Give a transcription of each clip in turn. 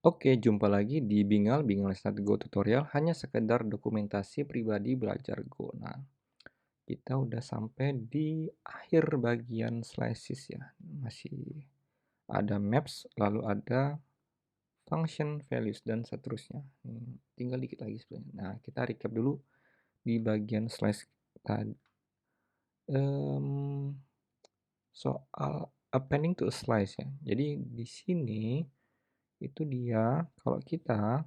Oke, jumpa lagi di Bingal Start Go tutorial hanya sekedar dokumentasi pribadi belajar Go. Nah, kita udah sampai di akhir bagian slices ya. Masih ada maps, lalu ada function, values, dan seterusnya. Tinggal dikit lagi sebenarnya. Nah, kita recap dulu di bagian slice tadi. Soal appending to a slice ya. Jadi di sini itu dia kalau kita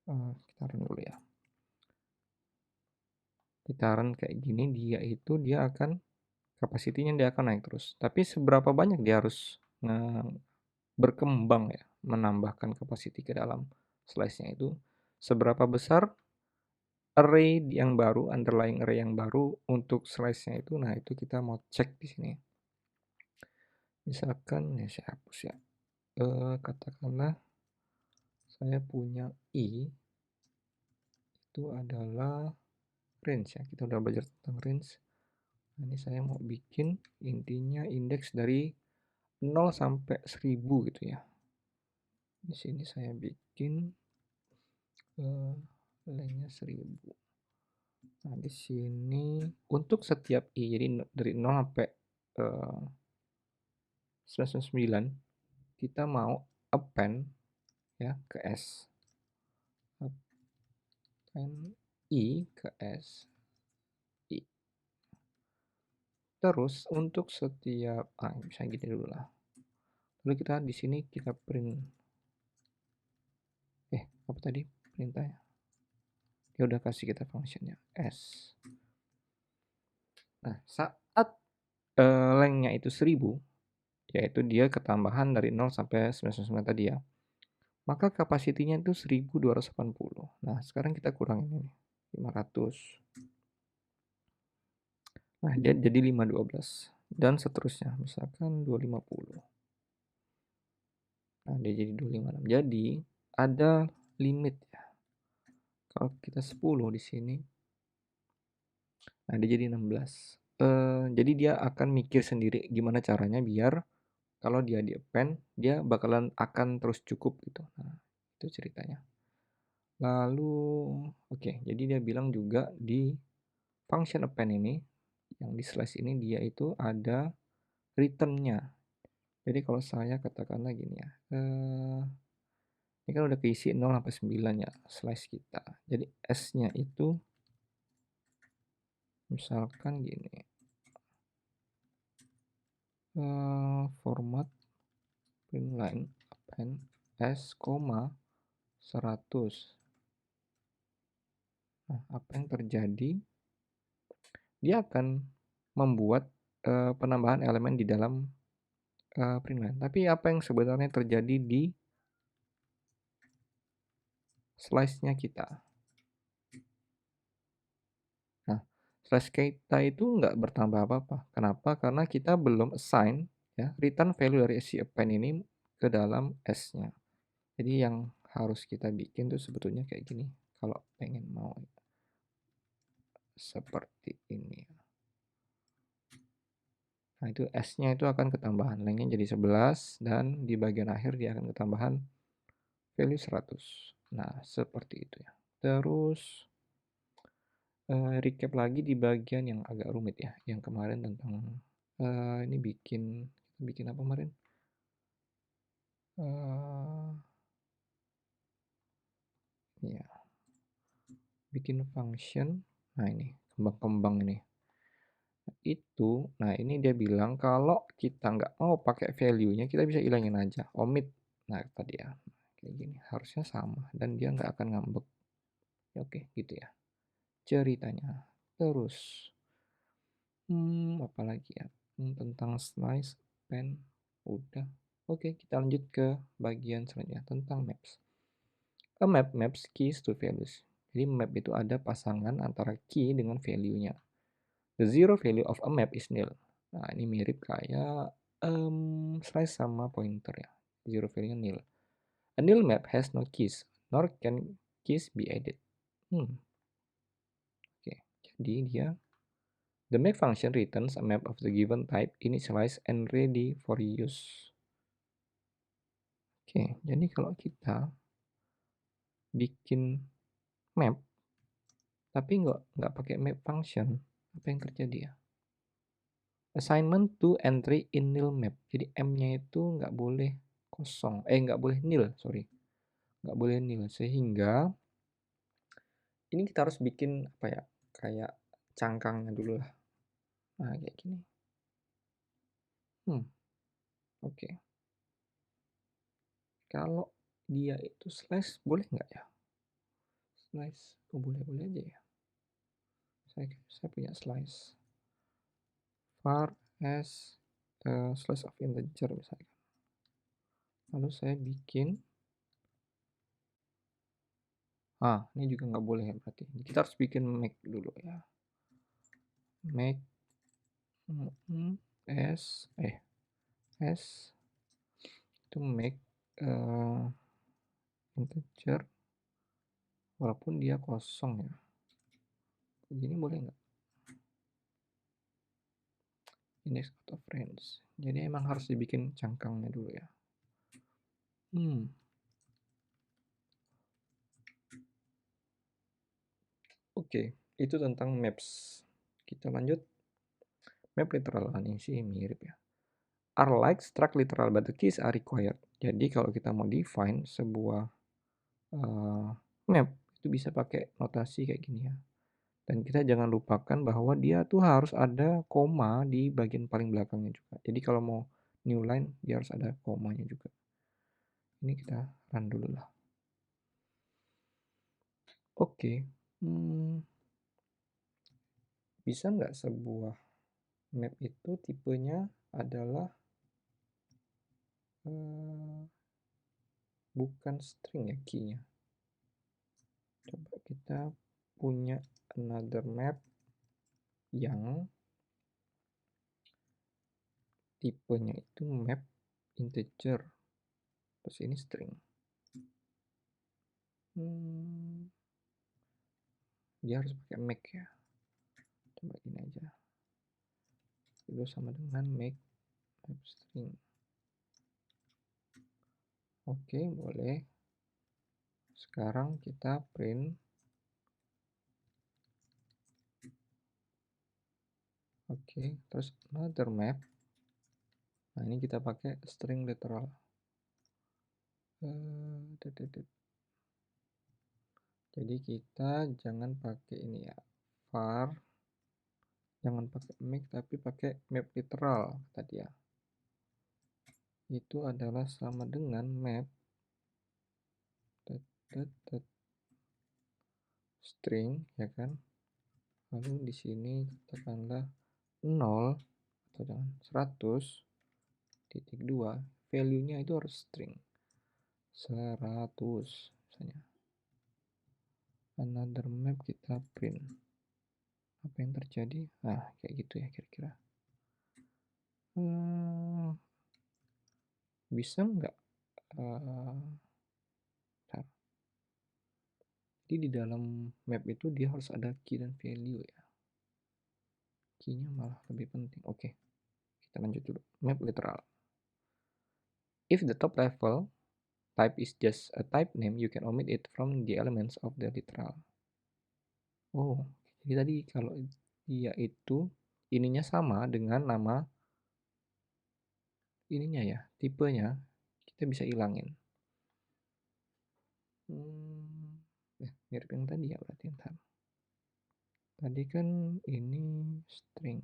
run dulu ya. Kita run kayak gini, dia akan kapasitinya dia akan naik terus. Tapi seberapa banyak dia harus berkembang ya, menambahkan kapasiti ke dalam slice-nya itu, seberapa besar array yang baru, underlying array yang baru untuk slice-nya itu. Nah, itu kita mau cek di sini. Misalkan ya saya hapus ya. Katakanlah saya punya i itu adalah range ya. Kita udah belajar tentang range. Nah, ini saya mau bikin intinya indeks dari 0 sampai 1000 gitu ya. Di sini saya bikin lengthnya 1000. Nah, di sini untuk setiap i, jadi dari 0 sampai 99 kita mau append ya ke s. Append i ke s. I. Terus untuk setiap bisa gini dulu lah. Lalu kita di sini kita print apa tadi perintahnya? Dia udah kasih kita functionnya s. Nah, saat lengthnya itu 1000, yaitu dia ketambahan dari 0 sampai 99 tadi ya, maka kapasitinya itu 1280. Nah, sekarang kita kurangin ini 500. Nah, dia jadi 512 dan seterusnya, misalkan 250. Nah, dia jadi 256. Jadi ada limit ya. Kalau kita 10 di sini, nah dia jadi 16. Jadi dia akan mikir sendiri gimana caranya biar kalau dia di append, dia akan terus cukup gitu. Nah, itu ceritanya. Lalu, oke, jadi dia bilang juga di function append ini, yang di slash ini dia itu ada return-nya. Jadi kalau saya katakanlah gini ya, ini kan udah keisi 0 sampai 9 ya, slash kita. Jadi S-nya itu misalkan gini, format print line append S, 100. Nah, apa yang terjadi? Dia akan membuat penambahan elemen di dalam print line. Tapi apa yang sebenarnya terjadi di slice-nya kita? Nah, slice kita itu nggak bertambah apa-apa. Kenapa? Karena kita belum assign ya return value dari si append ini ke dalam S-nya. Jadi yang harus kita bikin tuh sebetulnya kayak gini. Kalau pengen mau seperti ini. Nah, itu S-nya itu akan ketambahan. Lengthnya jadi 11 dan di bagian akhir dia akan ketambahan value 100. Nah, seperti itu ya. Terus recap lagi di bagian yang agak rumit ya, yang kemarin tentang ini bikin apa kemarin? Ya, bikin function. Nah, ini kembang-kembang ini. Nah ini dia bilang kalau kita nggak mau pakai value-nya, kita bisa ilangin aja, omit. Nah, tadi ya, kayak gini, harusnya sama dan dia nggak akan ngambek. Ya, oke, gitu ya ceritanya. Terus, apalagi ya, tentang slice, pen, udah. Oke, kita lanjut ke bagian selanjutnya tentang maps. A map maps keys to values. Jadi map itu ada pasangan antara key dengan value-nya. The zero value of a map is nil. Nah, ini mirip kayak slice sama pointer ya. Zero value nil. A nil map has no keys, nor can keys be added. Oke, jadi dia the map function returns a map of the given type, initialized and ready for use. Oke, jadi kalau kita bikin map, tapi nggak pakai map function, apa yang terjadi ya? Assignment to entry in nil map. Jadi M-nya itu nggak boleh kosong, nggak boleh nil, sorry. Nggak boleh nil, sehingga ini kita harus bikin apa ya, kayak cangkangnya dulu lah. Nah, kayak gini. Oke. Kalau dia itu slash, boleh nggak ya? Slash, boleh-boleh aja ya. Saya punya slash. Var as slash of integer misalnya. Lalu saya bikin, ini juga nggak boleh ya berarti. Kita harus bikin make dulu ya. Make s itu make integer walaupun dia kosong ya. Begini boleh nggak? Index out of range. Jadi emang harus dibikin cangkangnya dulu ya. Oke, itu tentang maps. Kita lanjut. Map literal, ini sih mirip ya. Are like struct literal but the keys are required. Jadi kalau kita mau define sebuah map itu bisa pakai notasi kayak gini ya. Dan kita jangan lupakan bahwa dia tuh harus ada koma di bagian paling belakangnya juga. Jadi kalau mau new line dia harus ada komanya juga. Ini kita run dulu lah. Oke. Bisa nggak sebuah map itu tipenya adalah bukan string ya key-nya. Coba kita punya another map yang tipenya itu map integer. Terus ini string. Dia harus pakai make ya. Coba ini aja. Itu sama dengan make map string. Oke, boleh. Sekarang kita print. Oke, terus another map. Nah, ini kita pakai string literal. Jadi kita jangan pakai ini ya, var, jangan pakai make tapi pakai map literal tadi ya. Itu adalah sama dengan map string ya kan. Lalu di sini katakanlah 0 atau jangan 100.2, value-nya itu harus string 100 misalnya. Another map kita print. Apa yang terjadi? Kayak gitu ya kira-kira. Bisa nggak? Jadi di dalam map itu dia harus ada key dan value ya. Key-nya malah lebih penting. Oke, kita lanjut dulu. Map literal. If the top level type is just a type name, you can omit it from the elements of the literal. Jadi tadi kalau dia itu ininya sama dengan nama ininya ya, tipenya, kita bisa hilangin. Mirip yang tadi ya berarti. Tadi kan ini string.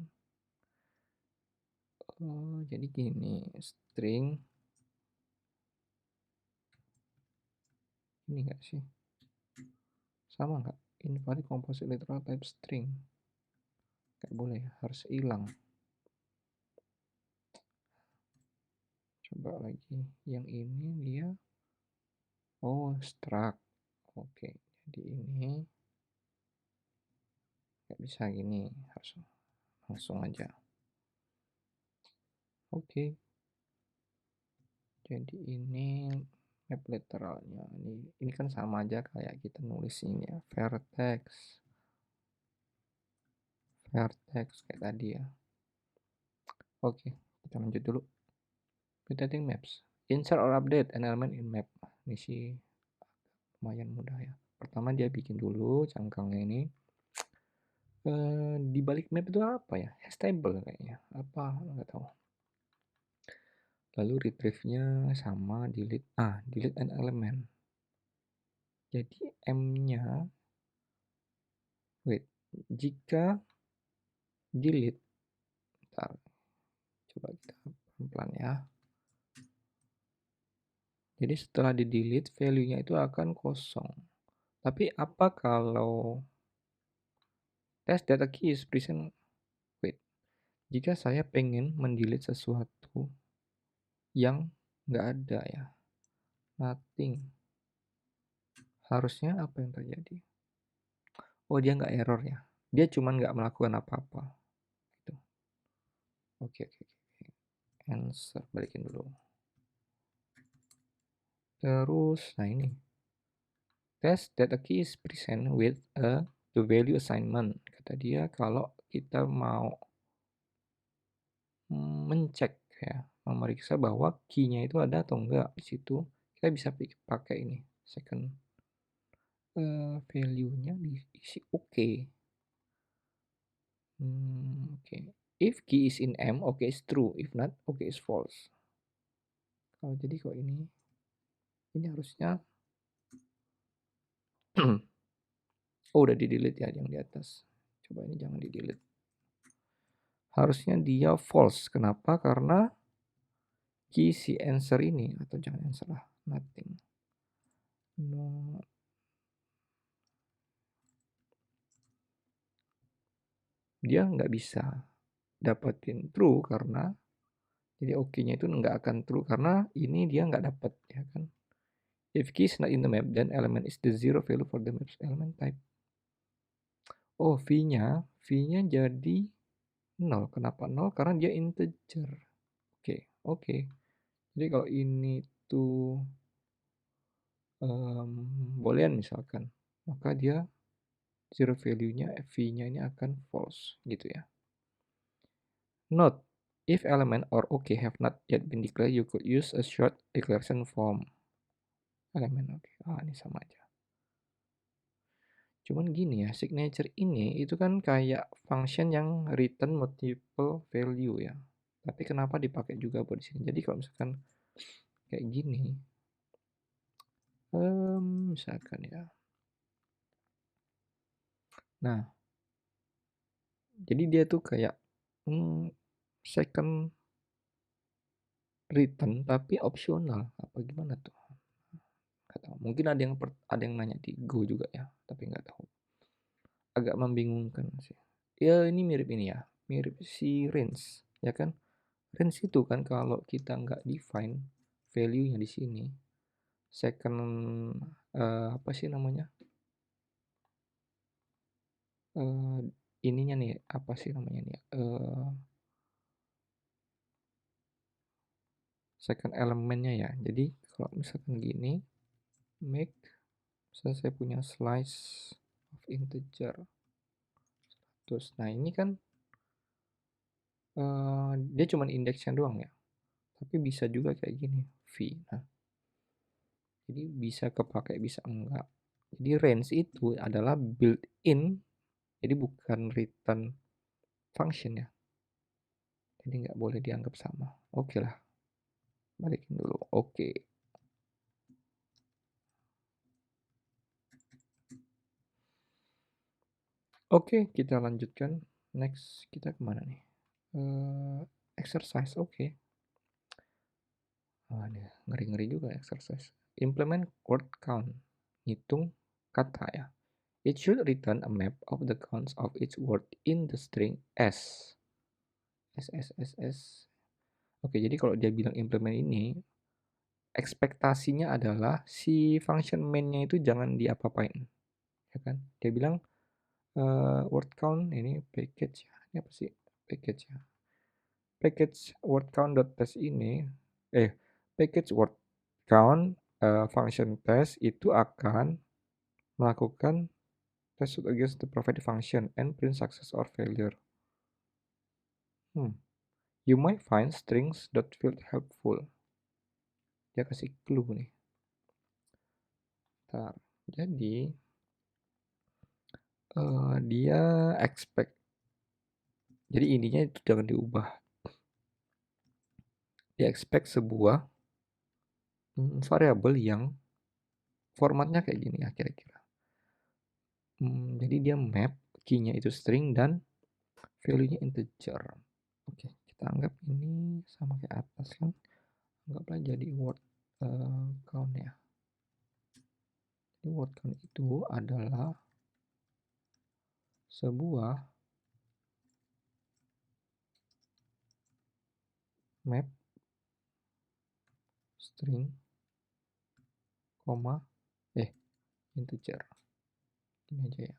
Jadi gini, string ini enggak sih? Sama nggak? Invalid composite literal type string. Nggak boleh, harus hilang. Coba lagi. Yang ini dia struct. Oke, jadi ini nggak bisa gini, harus langsung aja. Oke. Jadi ini map literalnya. Ini kan sama aja kayak kita nulis ini ya, vertex kayak tadi ya. Oke, kita lanjut dulu. Mutating maps. insert or update an element in map. Ini sih lumayan mudah ya. Pertama dia bikin dulu cangkangnya ini. Di balik map itu apa ya? Hash table kayaknya. Apa? Nggak tahu. Lalu retrieve-nya sama delete. Delete an element. Jadi M-nya, jika delete, bentar, coba kita pelan-pelan ya. Jadi setelah di delete, value-nya itu akan kosong. Tapi apa kalau test data key is present? Jika saya pengen mendelete sesuatu yang nggak ada ya, nothing, harusnya apa yang terjadi? Oh, dia nggak error ya, dia cuman nggak melakukan apa-apa gitu. Oke. Answer, balikin dulu. Terus, nah ini test data key is present with the value assignment. Kata dia kalau kita mau mencek ya, memeriksa bahwa key-nya itu ada atau enggak di situ, kita bisa pakai ini second value-nya diisi oke. If key is in M, oke is true. If not, oke is false. Jadi kok ini harusnya udah di delete ya yang di atas. Coba ini jangan di delete. Harusnya dia false. Kenapa? Karena key si answer ini, atau jangan answer lah, nothing. No. Dia nggak bisa dapetin true karena jadi oke-nya itu nggak akan true karena ini dia nggak dapat ya kan. If key is not in the map, then element is the zero value for the map's element type. Oh, V-nya jadi 0. Kenapa 0? Karena dia integer. Oke. Jadi kalau ini tuh boolean misalkan, maka dia zero value-nya, V-nya ini akan false gitu ya. Note, if element or OK have not yet been declared, you could use a short declaration form. Elemen OK. Ini sama aja. Cuman gini ya, signature ini itu kan kayak function yang return multiple value ya. Tapi kenapa dipakai juga buat di sini? Jadi kalau misalkan kayak gini, misalkan ya. Nah, jadi dia tuh kayak second return tapi opsional. Apa gimana tuh? Nggak tahu. Mungkin ada yang nanya di Go juga ya, tapi nggak tahu. Agak membingungkan sih. Ya ini mirip ini ya, mirip si range, ya kan? Range itu kan kalau kita nggak define value-nya di sini, second apa sih namanya? Ininya nih apa sih namanya nih? Second elemennya ya. Jadi kalau misalkan gini, make, misalnya saya punya slice of integer. Terus, nah ini kan dia cuma indeksnya doang ya. Tapi bisa juga kayak gini, V. Nah, jadi bisa kepakai, bisa enggak. Jadi range itu adalah built-in, jadi bukan return function ya. Jadi nggak boleh dianggap sama. Oke lah, balikin dulu. Oke. Oke, kita lanjutkan. Next, kita kemana nih? Exercise, oke. Ini ngeri-ngeri juga exercise. Implement word count. Hitung kata ya. It should return a map of the counts of each word in the string S. S. Oke, jadi kalau dia bilang implement ini, ekspektasinya adalah si function main-nya itu jangan diapa-apain. Ya kan? Dia bilang word count ini package ya. Ini apa sih? Package ya. Package word count.test ini package word count function test itu akan melakukan test against the provided function and print success or failure. You might find strings.field helpful. Dia kasih clue nih. Bentar. Jadi dia expect. Jadi ininya itu jangan diubah. Dia expect sebuah variabel yang formatnya kayak gini ya kira-kira. Jadi dia map key-nya itu string dan value-nya integer. Oke, kita anggap ini sama kayak atas kan. Anggaplah jadi word count ya. Jadi word count itu adalah sebuah map string, integer. Ini aja ya.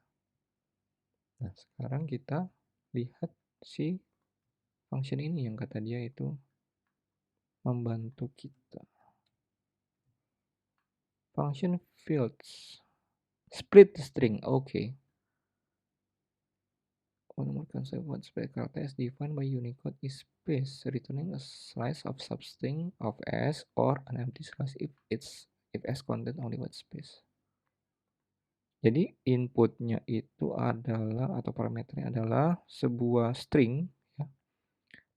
Nah, sekarang kita lihat si function ini yang kata dia itu membantu kita. Function fields. Split the string. Okay. One concept what split character is defined by Unicode is space, returning a slice of substring of S or an empty slice if S contain only white space. Jadi inputnya itu adalah atau parameternya adalah sebuah string ya,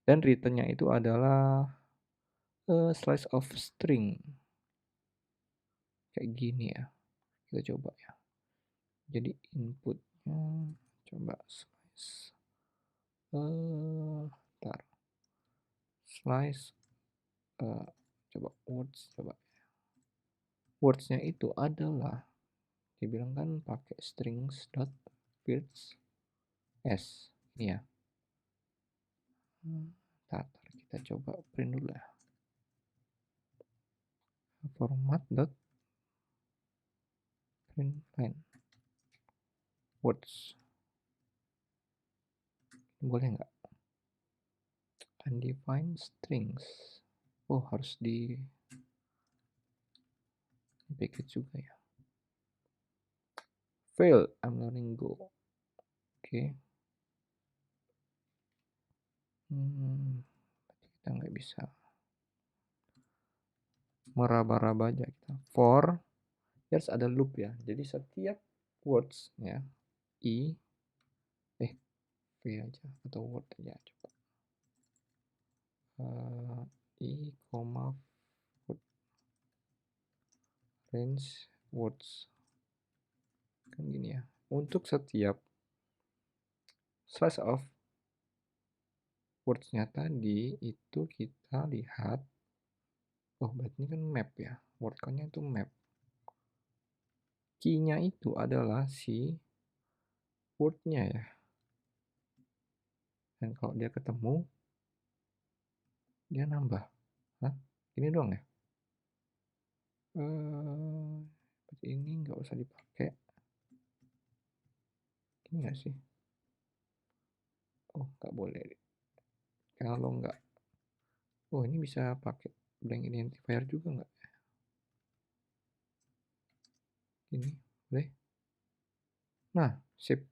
dan returnnya itu adalah slice of string kayak gini ya. Kita coba ya. Jadi inputnya coba slice slice coba words-nya itu adalah dibilang kan pakai strings dot fields s ini ya. Ntar kita coba print dulu ya. Format dot print line words boleh nggak? Undefined strings. Oh, harus di package juga ya. Fail, I'm learning Go. Oke. Kita nggak bisa meraba-raba aja kita. For harus ada loop ya. Jadi setiap words ya v aja atau word aja coba. Range words kan gini ya. Untuk setiap slice of words-nya tadi itu kita lihat, oh berarti ini kan map ya, word count-nya itu map. Key-nya itu adalah si word-nya ya. Dan kalau dia ketemu, dia nambah. Hah? Ini doang ya? Berarti ini nggak usah dipakai. Ini nggak sih? Oh, nggak boleh. Kalau nggak, oh ini bisa pakai blank identifier juga nggak? Ini boleh. Nah, sip.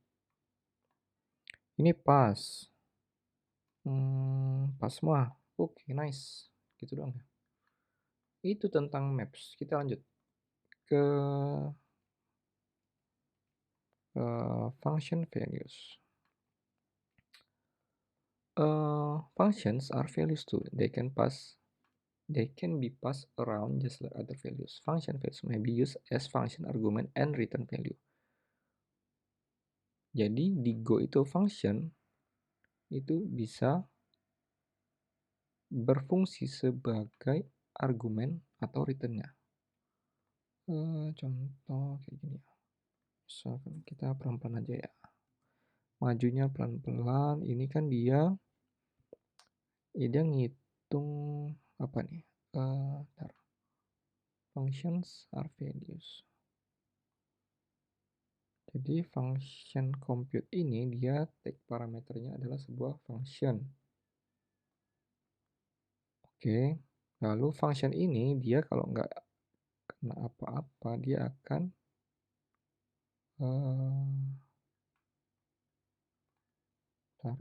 Ini pas. Pas semua. Oke, nice. Gitu doang ya. Itu tentang maps. Kita lanjut ke function values. Functions are values too. They can be passed around just like other values. Function values may be used as function argument and return value. Jadi di Go itu function itu bisa berfungsi sebagai argumen atau returnnya. Contoh kayak gini ya. Misalkan kita pelan-pelan aja ya. Majunya pelan-pelan. Ini kan dia ngitung apa nih? Functions are values. Jadi function compute ini dia take parameternya adalah sebuah function. Oke, lalu function ini dia kalau nggak kena apa-apa dia akan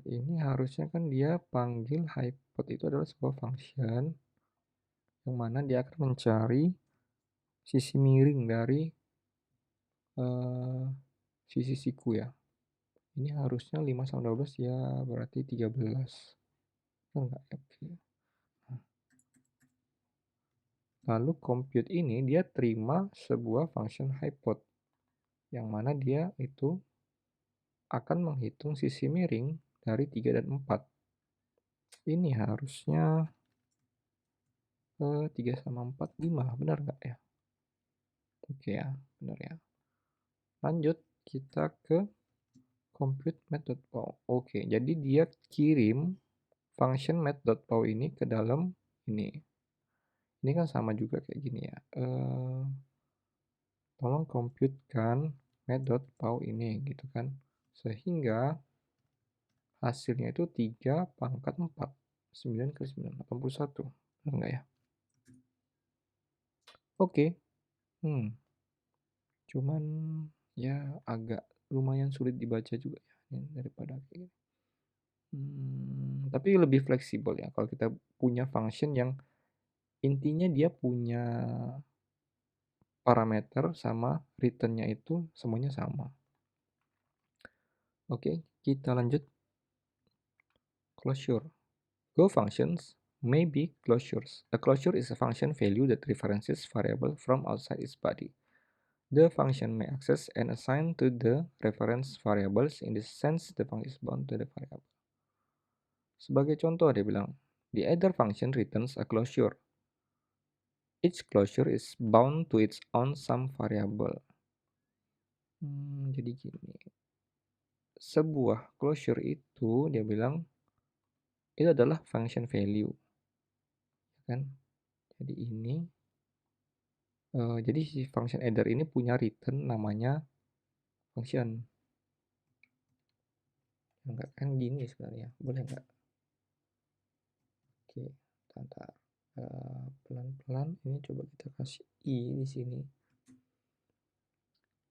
ini harusnya kan dia panggil hypod itu adalah sebuah function. yang mana dia akan mencari sisi miring dari sisi siku ya. Ini harusnya 5 sama 12 ya berarti 13. Enggak, oke. Lalu compute ini dia terima sebuah function hypot, yang mana dia itu akan menghitung sisi miring dari 3 dan 4. Ini harusnya 3 sama 4, 5, benar nggak ya? Oke ya, benar ya. Lanjut, kita ke compute math.pow. Oke, jadi dia kirim function math.pow ini ke dalam ini. Ini kan sama juga kayak gini ya. Tolong compute-kan math.pow ini gitu kan. Sehingga hasilnya itu 3 pangkat 4. 9 kali 9, 81. Benar nggak ya? Oke. Cuman ya agak lumayan sulit dibaca juga ya daripada kayak gini. Tapi lebih fleksibel ya kalau kita punya function yang intinya dia punya parameter sama return-nya itu semuanya sama. Oke, kita lanjut. Closure. Go functions may be closures. A closure is a function value that references variable from outside its body. The function may access and assign to the reference variables in the sense the function is bound to the variable. Sebagai contoh dia bilang, the either function returns a closure. Each closure is bound to its own some variable. Jadi gini. Sebuah closure itu dia bilang itu adalah function value. Kan? Jadi ini jadi si function header ini punya return namanya function. Enggak kan gini sebenarnya. Boleh enggak? Oke, bentar. Pelan-pelan ini coba kita kasih i di sini.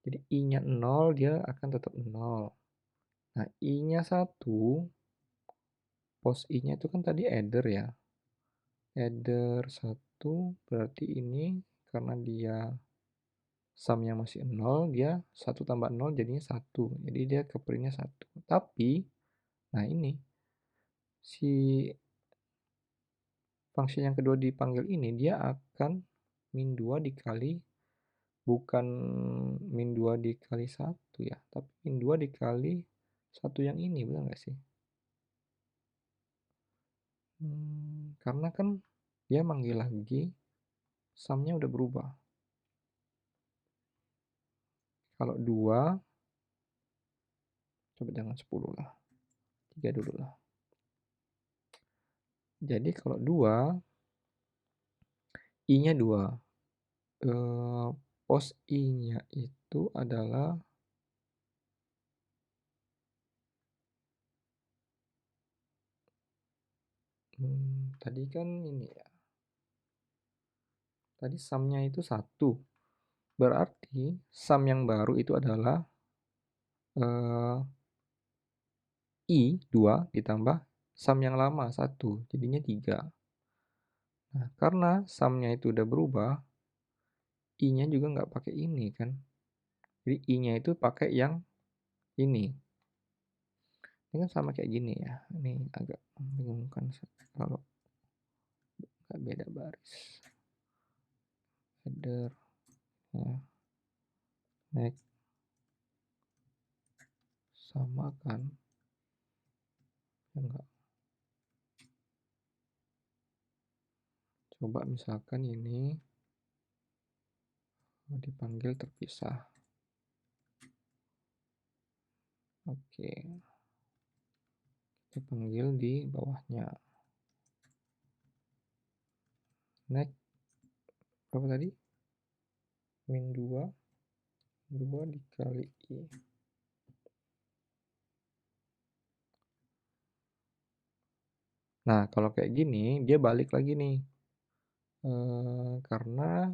Jadi i-nya 0 dia akan tetap 0. Nah, i-nya 1, pos i-nya itu kan tadi header ya. Header 1 berarti ini karena dia sum-nya masih 0, dia 1 tambah 0 jadinya 1. Jadi dia ke print-nya 1. Tapi, nah ini, si function yang kedua dipanggil ini, dia akan min 2 dikali, bukan min 2 dikali 1 ya, tapi min 2 dikali 1 yang ini, benar nggak sih? Karena kan dia manggil lagi, sum-nya udah berubah. Kalau 2, coba jangan 10 lah. 3 dulu lah. Jadi kalau 2, i-nya 2. Pos i-nya itu adalah tadi kan ini ya. Tadi sum-nya itu 1. Berarti sum yang baru itu adalah i 2 ditambah sum yang lama 1, jadinya 3. Nah, karena sum-nya itu udah berubah, i-nya juga nggak pakai ini kan. Jadi i-nya itu pakai yang ini. Ini kan sama kayak gini ya. Ini agak membingungkan kalau nggak beda baris. Header, ya. Next. Sama kan. Enggak. Coba misalkan ini dipanggil terpisah. Oke. Kita panggil di bawahnya. Next. Berapa tadi? Min 2. 2 dikali i. Nah, kalau kayak gini, dia balik lagi nih. Karena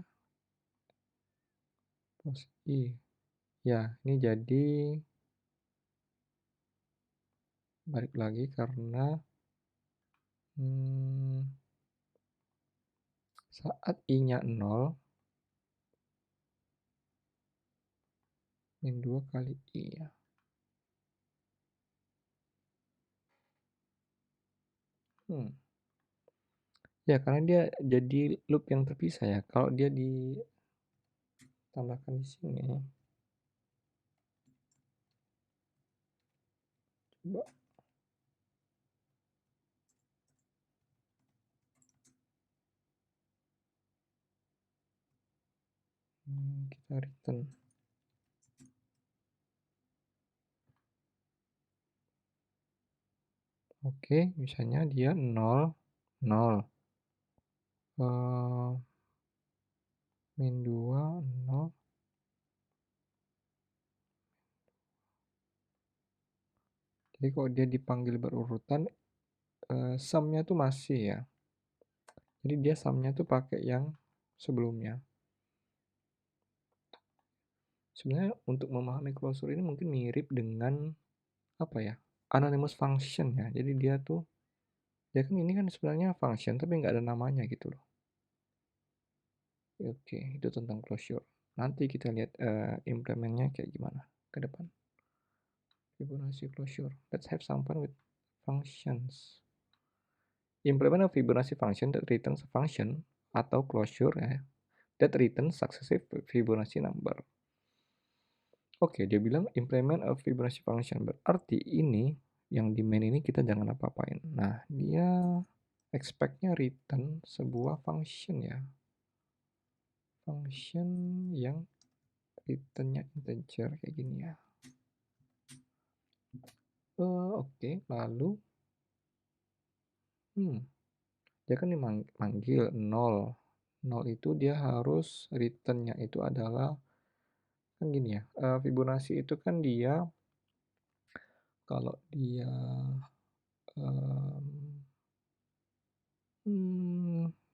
pos i. Ya, ini jadi balik lagi karena Saat I-nya 0, min 2 kali I ya. Ya, karena dia jadi loop yang terpisah ya. Kalau dia ditambahkan di sini, coba. Kita return. Oke, misalnya dia 0, 0. Min 2, 0. Jadi kalau dia dipanggil berurutan, sum-nya tuh masih ya. Jadi dia sum-nya tuh pakai yang sebelumnya. Sebenarnya untuk memahami closure ini mungkin mirip dengan apa ya? Anonymous function ya. Jadi dia kan ini kan sebenarnya function tapi nggak ada namanya gitu loh. Oke, itu tentang closure. Nanti kita lihat implementnya kayak gimana ke depan. Fibonacci closure. Let's have some fun with functions. Implement a Fibonacci function that returns a function atau closure ya, that returns successive Fibonacci number. Oke, dia bilang implement a Fibonacci function. Berarti ini yang di main ini kita jangan apa-apain. Nah, dia expect-nya return sebuah function ya. Function yang return-nya integer kayak gini ya. Oke, lalu dia kan dimanggil 0. 0 itu dia harus return-nya itu adalah kan gini ya. Fibonacci itu kan dia kalau dia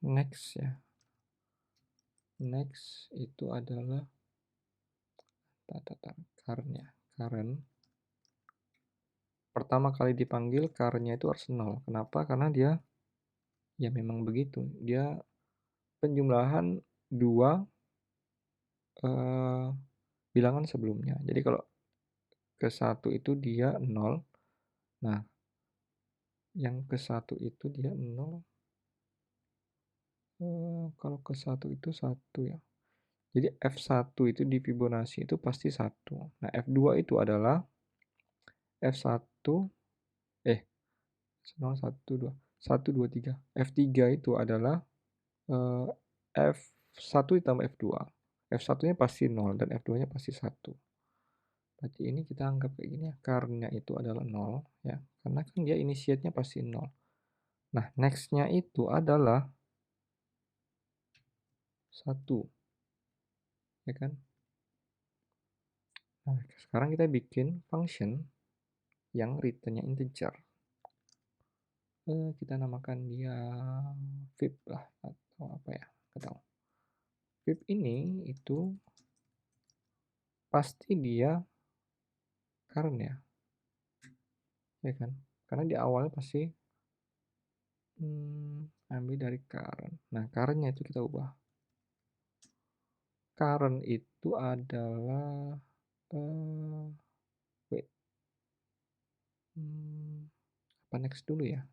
next ya. Next itu adalah current. Pertama kali dipanggil current-nya itu harus 0. Kenapa? Karena dia ya memang begitu. Dia penjumlahan 2 bilangan sebelumnya. Jadi kalau ke 1 itu dia 0. Nah, yang ke 1 itu dia 0. Kalau ke 1 itu 1 ya. Jadi F1 itu di Fibonacci itu pasti 1. Nah, F2 itu adalah F1 0, 1, 2, 1, 2, 3. F3 itu adalah F1 ditambah F2. F1-nya pasti 0 dan F2-nya pasti 1. Berarti ini kita anggap kayak gini ya. Karena itu adalah 0 ya. Karena kan dia initiate-nya pasti 0. Nah, next-nya itu adalah 1. Ya kan? Nah, sekarang kita bikin function yang return-nya integer. Kita namakan dia Fib lah atau apa ya, nggak tahu. Fib ini itu pasti dia current ya kan? Karena di awalnya pasti ambil dari current. Nah, current-nya itu kita ubah. Current itu adalah wait. Apa next dulu ya?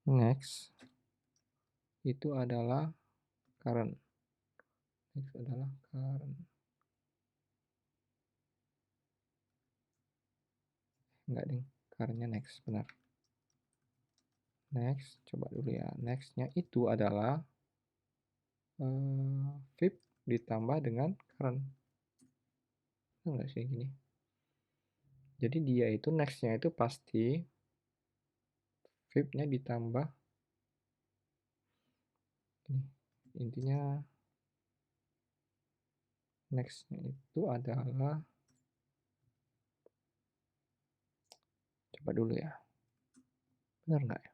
Next itu adalah current. Next adalah current. Enggak ding, current-nya next, benar. Next, coba dulu ya. Next-nya itu adalah Fib ditambah dengan current. Enggak sih gini. Jadi dia itu next-nya itu pasti Fib-nya ditambah ini. Intinya next-nya itu adalah, coba dulu ya. Benar nggak ya?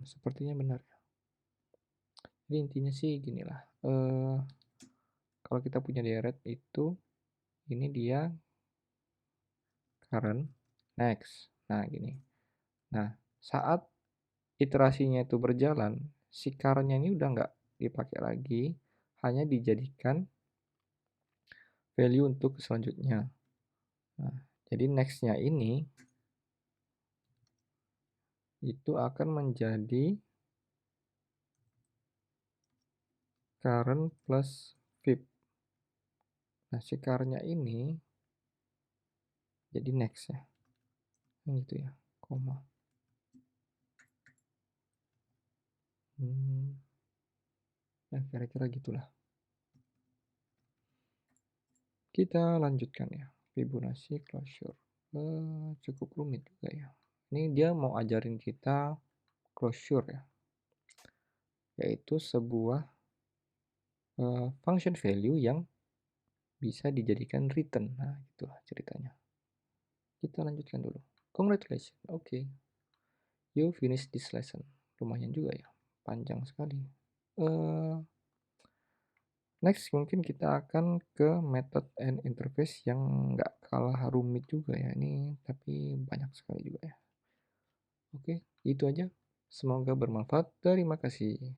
Sepertinya benar ya. Jadi intinya sih gini lah. Kalau kita punya deret itu, ini dia current, next. Nah, gini. Nah, saat iterasinya itu berjalan, si current-nya ini udah nggak dipakai lagi, hanya dijadikan value untuk selanjutnya. Nah, jadi next-nya ini itu akan menjadi current plus fib. Nah, si current-nya ini jadi next ya. Gitu ya, koma. Nah, kira-kira gitulah. Kita lanjutkan ya, Fibonacci closure. Cukup rumit juga ya. Ini dia mau ajarin kita closure ya, yaitu sebuah function value yang bisa dijadikan return. Nah, itulah ceritanya. Kita lanjutkan dulu. Congratulations. Okay. You finish this lesson. Lumayan juga ya, panjang sekali. Next mungkin kita akan ke method and interface yang nggak kalah rumit juga ya ini, tapi banyak sekali juga ya. Oke, itu aja. Semoga bermanfaat. Terima kasih.